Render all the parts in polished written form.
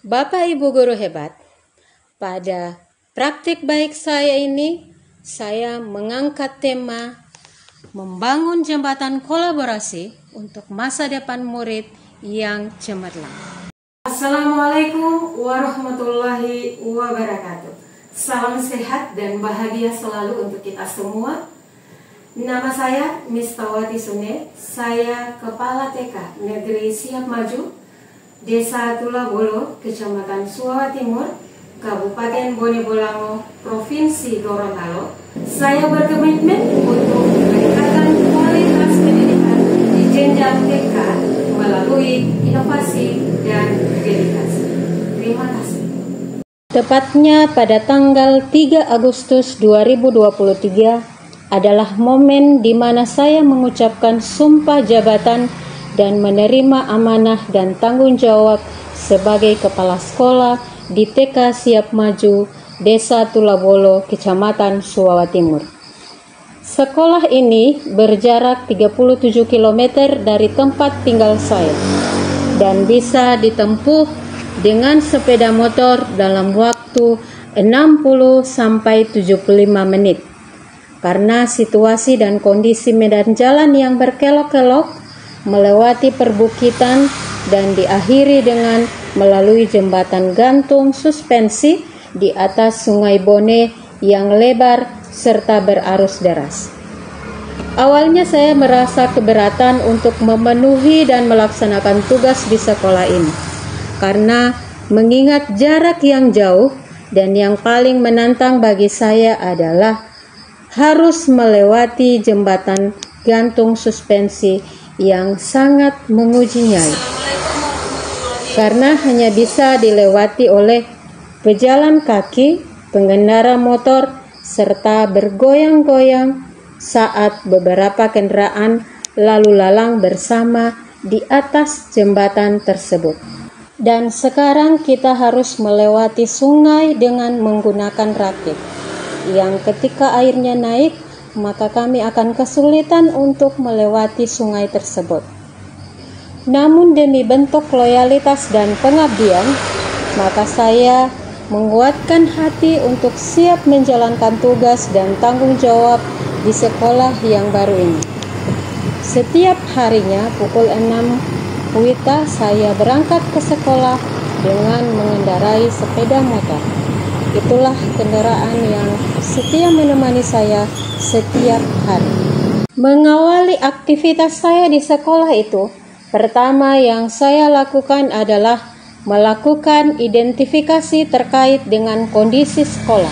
Bapak Ibu guru hebat, pada praktik baik saya ini, saya mengangkat tema membangun jembatan kolaborasi untuk masa depan murid yang cemerlang. Assalamualaikum warahmatullahi wabarakatuh. Salam sehat dan bahagia selalu untuk kita semua. Nama saya Mistawati Sune, saya Kepala TK Negeri Siap Maju, Desa Tulabolo, Kecamatan Suawa Timur, Kabupaten Bone Bolango, Provinsi Gorontalo. Saya berkomitmen untuk meningkatkan kualitas pendidikan di jenjang TK melalui inovasi dan dedikasi. Terima kasih. Tepatnya pada tanggal 3 Agustus 2023 adalah momen di mana saya mengucapkan sumpah jabatan dan menerima amanah dan tanggung jawab sebagai kepala sekolah di TK Siap Maju, Desa Tulabolo, Kecamatan Suawa Timur. Sekolah ini berjarak 37 km dari tempat tinggal saya dan bisa ditempuh dengan sepeda motor dalam waktu 60 sampai 75 menit. Karena situasi dan kondisi medan jalan yang berkelok-kelok, melewati perbukitan dan diakhiri dengan melalui jembatan gantung suspensi di atas Sungai Bone yang lebar serta berarus deras. Awalnya saya merasa keberatan untuk memenuhi dan melaksanakan tugas di sekolah ini, karena mengingat jarak yang jauh dan yang paling menantang bagi saya adalah harus melewati jembatan gantung suspensi yang sangat menguji nyali, karena hanya bisa dilewati oleh pejalan kaki, pengendara motor, serta bergoyang-goyang saat beberapa kendaraan lalu lalang bersama di atas jembatan tersebut. Dan sekarang kita harus melewati sungai dengan menggunakan rakit, yang ketika airnya naik, maka kami akan kesulitan untuk melewati sungai tersebut. Namun demi bentuk loyalitas dan pengabdian, maka saya menguatkan hati untuk siap menjalankan tugas dan tanggung jawab di sekolah yang baru ini. Setiap harinya pukul 6 WITA saya berangkat ke sekolah dengan mengendarai sepeda motor. Itulah kendaraan yang setia menemani saya setiap hari. Mengawali aktivitas saya di sekolah itu, pertama yang saya lakukan adalah melakukan identifikasi terkait dengan kondisi sekolah.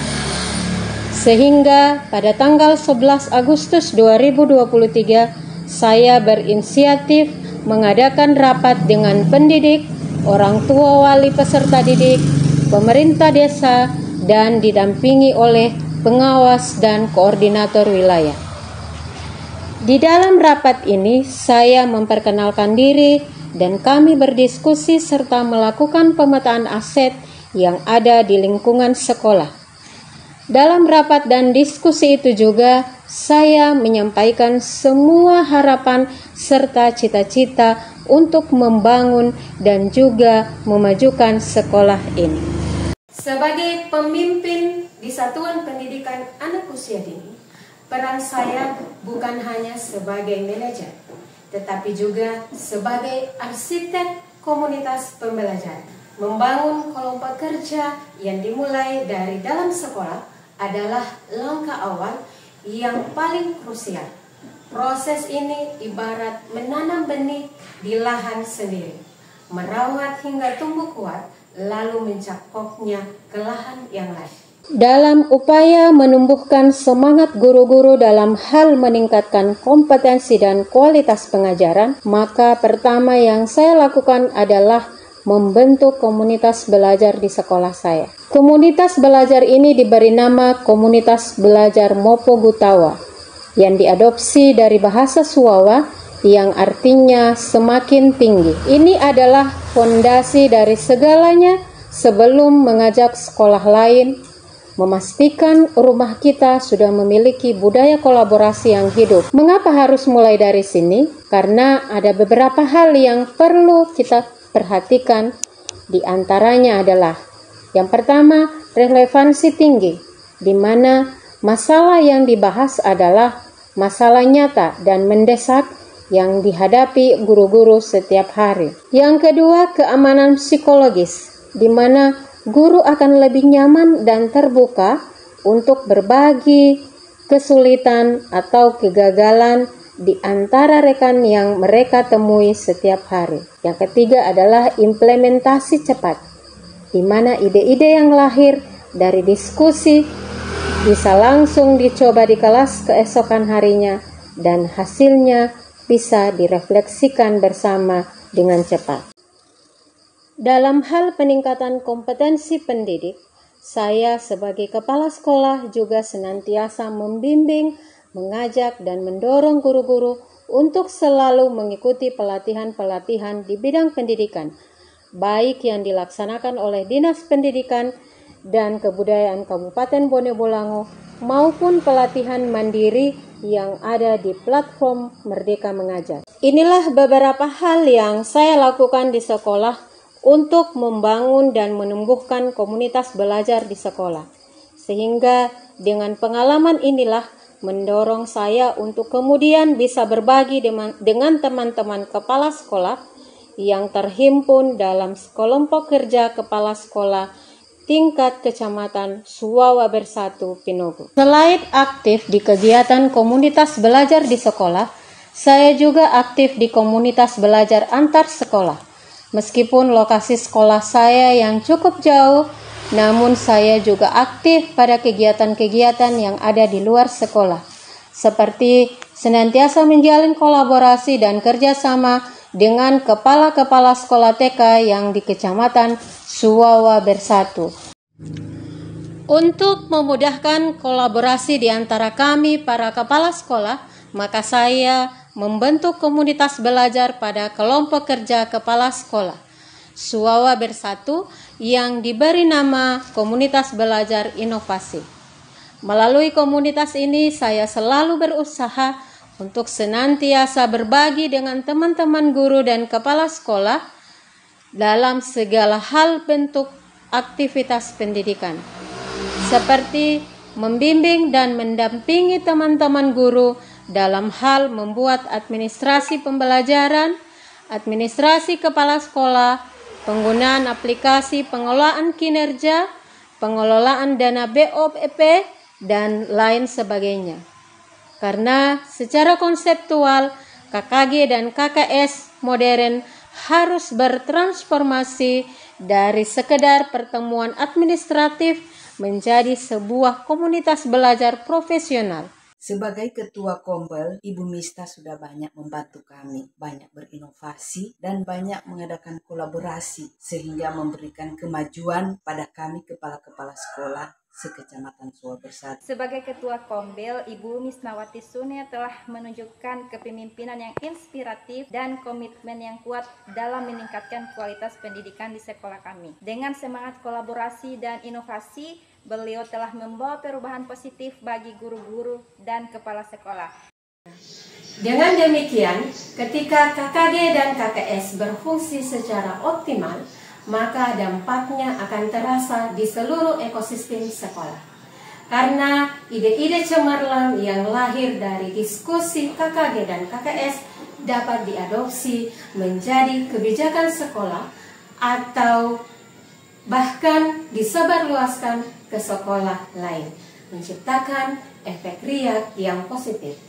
Sehingga pada tanggal 11 Agustus 2023, saya berinisiatif mengadakan rapat dengan pendidik, orang tua wali peserta didik, pemerintah desa, dan didampingi oleh pengawas dan koordinator wilayah. Di dalam rapat ini, saya memperkenalkan diri dan kami berdiskusi serta melakukan pemetaan aset yang ada di lingkungan sekolah. Dalam rapat dan diskusi itu juga, saya menyampaikan semua harapan serta cita-cita untuk membangun dan juga memajukan sekolah ini. Sebagai pemimpin di Satuan Pendidikan Anak Usia Dini, peran saya bukan hanya sebagai manajer, tetapi juga sebagai arsitek komunitas pembelajaran. Membangun kelompok kerja yang dimulai dari dalam sekolah adalah langkah awal yang paling krusial. Proses ini ibarat menanam benih di lahan sendiri, merawat hingga tumbuh kuat, lalu mencapoknya ke lahan yang lain. Dalam upaya menumbuhkan semangat guru-guru dalam hal meningkatkan kompetensi dan kualitas pengajaran, maka pertama yang saya lakukan adalah membentuk komunitas belajar di sekolah saya. Komunitas belajar ini diberi nama Komunitas Belajar Mopo Gutawa, yang diadopsi dari bahasa Suawa yang artinya semakin tinggi. Ini adalah fondasi dari segalanya sebelum mengajak sekolah lain, memastikan rumah kita sudah memiliki budaya kolaborasi yang hidup. Mengapa harus mulai dari sini? Karena ada beberapa hal yang perlu kita perhatikan Di antaranya adalah yang pertama, relevansi tinggi, di mana masalah yang dibahas adalah masalah nyata dan mendesak yang dihadapi guru-guru setiap hari. Yang kedua, keamanan psikologis, di mana guru akan lebih nyaman dan terbuka untuk berbagi kesulitan atau kegagalan di antara rekan yang mereka temui setiap hari. Yang ketiga adalah implementasi cepat, di mana ide-ide yang lahir dari diskusi bisa langsung dicoba di kelas keesokan harinya dan hasilnya bisa direfleksikan bersama dengan cepat. Dalam hal peningkatan kompetensi pendidik, saya sebagai kepala sekolah juga senantiasa membimbing, mengajak, dan mendorong guru-guru untuk selalu mengikuti pelatihan-pelatihan di bidang pendidikan, baik yang dilaksanakan oleh Dinas Pendidikan dan Kebudayaan Kabupaten Bone Bolango maupun pelatihan mandiri yang ada di platform Merdeka Mengajar. Inilah beberapa hal yang saya lakukan di sekolah untuk membangun dan menumbuhkan komunitas belajar di sekolah. Sehingga dengan pengalaman inilah mendorong saya untuk kemudian bisa berbagi dengan teman-teman kepala sekolah yang terhimpun dalam kelompok kerja kepala sekolah tingkat kecamatan Suwawa Bersatu, Pinogo. Selain aktif di kegiatan komunitas belajar di sekolah, saya juga aktif di komunitas belajar antar sekolah. Meskipun lokasi sekolah saya yang cukup jauh, namun saya juga aktif pada kegiatan-kegiatan yang ada di luar sekolah, seperti senantiasa menjalin kolaborasi dan kerjasama dengan kepala-kepala sekolah TK yang di Kecamatan Suwawa Bersatu. Untuk memudahkan kolaborasi di antara kami para kepala sekolah, maka saya membentuk komunitas belajar pada kelompok kerja kepala sekolah Suwawa Bersatu yang diberi nama Komunitas Belajar Inovasi. Melalui komunitas ini saya selalu berusaha untuk senantiasa berbagi dengan teman-teman guru dan kepala sekolah dalam segala hal bentuk aktivitas pendidikan, seperti membimbing dan mendampingi teman-teman guru dalam hal membuat administrasi pembelajaran, administrasi kepala sekolah, penggunaan aplikasi pengelolaan kinerja, pengelolaan dana BOP, dan lain sebagainya. Karena secara konseptual, KKG dan KKS modern harus bertransformasi dari sekedar pertemuan administratif menjadi sebuah komunitas belajar profesional. Sebagai Ketua Kombel, Ibu Mista sudah banyak membantu kami, banyak berinovasi dan banyak mengadakan kolaborasi sehingga memberikan kemajuan pada kami kepala-kepala sekolah sekecamatan Suwawa Bersatu. Sebagai Ketua Kombel, Ibu Misnawati Sunia telah menunjukkan kepemimpinan yang inspiratif dan komitmen yang kuat dalam meningkatkan kualitas pendidikan di sekolah kami. Dengan semangat kolaborasi dan inovasi, beliau telah membawa perubahan positif bagi guru-guru dan kepala sekolah. Dengan demikian, ketika KKG dan KKS berfungsi secara optimal, maka dampaknya akan terasa di seluruh ekosistem sekolah. Karena ide-ide cemerlang yang lahir dari diskusi KKG dan KKS dapat diadopsi menjadi kebijakan sekolah atau bahkan disebarluaskan ke sekolah lain, menciptakan efek riak yang positif.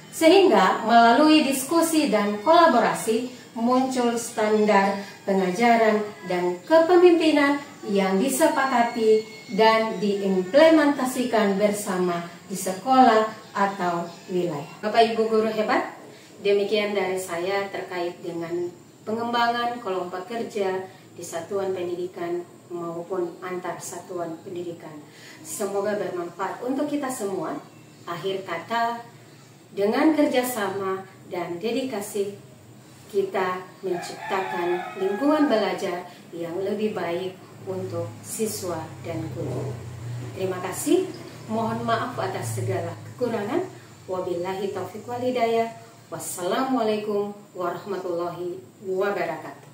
Sehingga melalui diskusi dan kolaborasi muncul standar pengajaran dan kepemimpinan yang disepakati dan diimplementasikan bersama di sekolah atau wilayah. Bapak Ibu guru hebat, demikian dari saya terkait dengan pengembangan kelompok kerja di satuan pendidikan maupun antar satuan pendidikan. Semoga bermanfaat untuk kita semua. Akhir kata, dengan kerjasama dan dedikasi kita menciptakan lingkungan belajar yang lebih baik untuk siswa dan guru. Terima kasih. Mohon maaf atas segala kekurangan. Wabillahi taufiq wal hidayah. Wassalamualaikum warahmatullahi wabarakatuh.